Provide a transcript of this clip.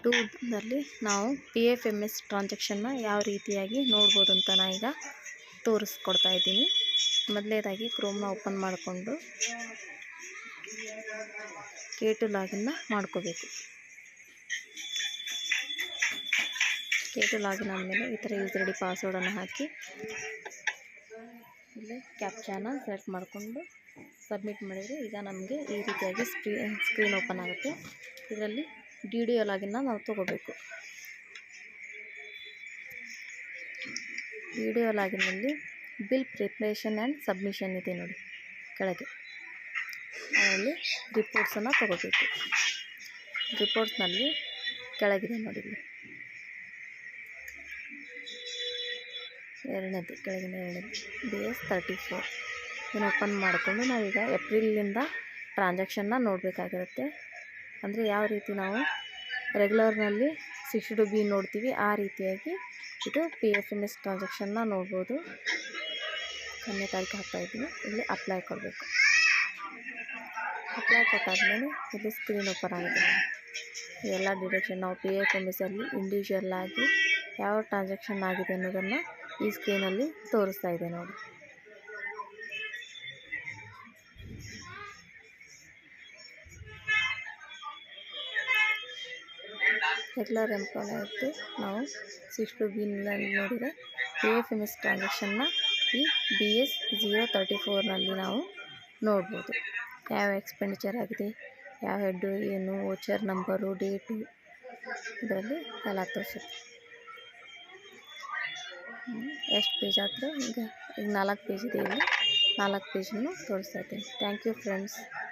ಟೂದಲ್ಲಿ ನಾವು PFMS ಟ್ರಾನ್ಸಾಕ್ಷನ್ನ ಯಾವ ರೀತಿಯಾಗಿ ನೋಡ್ಬೋದು ಅಂತ ನಾನು ಈಗ ತೋರಿಸ್ಕೊಡ್ತಾ ಇದ್ದೀನಿ. ಮೊದಲನೇದಾಗಿ ಕ್ರೋಮ್ನ ಓಪನ್ ಮಾಡಿಕೊಂಡು K2 ಲಾಗಿನ್ನ ಮಾಡ್ಕೋಬೇಕು. K2 ಲಾಗಿನ್ ಆದಮೇಲೆ ಈ ಥರ ಯೂಸರ್ ಐಡಿ ಪಾಸ್ವರ್ಡನ್ನು ಹಾಕಿ ಇಲ್ಲಿ ಕ್ಯಾಪ್ಚಾನ ಸೆಲೆಕ್ಟ್ ಮಾಡಿಕೊಂಡು ಸಬ್ಮಿಟ್ ಮಾಡಿದರೆ ಈಗ ನಮಗೆ ಈ ರೀತಿಯಾಗಿ ಸ್ಕ್ರೀನ್ ಓಪನ್ ಆಗುತ್ತೆ. ಇದರಲ್ಲಿ DDO ಲಾಗಿನ್ನ ನಾವು ತೊಗೋಬೇಕು. DDO ಲಾಗಿನ್ನಲ್ಲಿ ಬಿಲ್ ಪ್ರಿಪ್ರೇಷನ್ ಆ್ಯಂಡ್ ಸಬ್ಮಿಷನ್ ಇದೆ ನೋಡಿ ಕೆಳಗೆ, ಅದರಲ್ಲಿ ರಿಪೋರ್ಟ್ಸನ್ನು ತೊಗೋಬೇಕು. ರಿಪೋರ್ಟ್ಸ್ನಲ್ಲಿ ಕೆಳಗಿದೆ ನೋಡಿ ಇಲ್ಲಿ ಕೆಳಗಿನ ಎರಡನೇದು BS34 ಇದನ್ನು ಓಪನ್ ಮಾಡಿಕೊಂಡು ನಾವೀಗ ಏಪ್ರಿಲಿಂದ ಟ್ರಾನ್ಸಾಕ್ಷನ್ನ ನೋಡಬೇಕಾಗಿರುತ್ತೆ. ಅಂದರೆ ಯಾವ ರೀತಿ ನಾವು ರೆಗ್ಯುಲರ್ನಲ್ಲಿ 62B ನೋಡ್ತೀವಿ ಆ ರೀತಿಯಾಗಿ ಇದು PFMS ಟ್ರಾನ್ಸಾಕ್ಷನ್ನ ನೋಡ್ಬೋದು. 1ನೇ ತಾರೀಕು ಹಾಕ್ತಾಯಿದ್ದೀನಿ. ಇಲ್ಲಿ ಅಪ್ಲೈ ಕೊಡಬೇಕು. ಅಪ್ಲೈ ಕೊಟ್ಟಾದಮೇಲೆ ಇಲ್ಲಿ ಸ್ಕ್ರೀನ್ ಓಪನ್ ಆಗುತ್ತೆ. ಎಲ್ಲ ಡಿಡಕ್ಷನ್ ನಾವು PFMSಲ್ಲಿ ಇಂಡಿವಿಜುವಲ್ ಆಗಿ ಯಾವ ಟ್ರಾನ್ಸಾಕ್ಷನ್ ಆಗಿದೆ ಅನ್ನೋದನ್ನು ಈ ಸ್ಕ್ರೀನಲ್ಲಿ ತೋರಿಸ್ತಾ ಇದೆ ನೋಡಿ. ರೆಗ್ಯುಲರ್ ಎಂಪ್ಲಾಯ್ ಆಯಿತು ನಾವು 62B ನೋಡಿದರೆ PFMS ಟ್ರಾನ್ಸಾಕ್ಷನ್ನ ಈ BS034ನಲ್ಲಿ ನಾವು ನೋಡ್ಬೋದು. ಯಾವ ಎಕ್ಸ್ಪೆಂಡಿಚರ್ ಆಗಿದೆ, ಯಾವ ಹೆಡ್ಡು ಏನು, ವೋಚರ್ ನಂಬರು, ಡೇಟು ಇದರಲ್ಲಿ ಎಲ್ಲ ತೋರಿಸುತ್ತೆ. ಎಷ್ಟು ಪೇಜ್ ಆದರೆ ಈಗ 4 ಪೇಜ್ ಇದೆ. ಇಲ್ಲಿ 4 ಪೇಜನ್ನು ತೋರಿಸ್ತಾ ಇದ್ದೀನಿ. Thank you friends.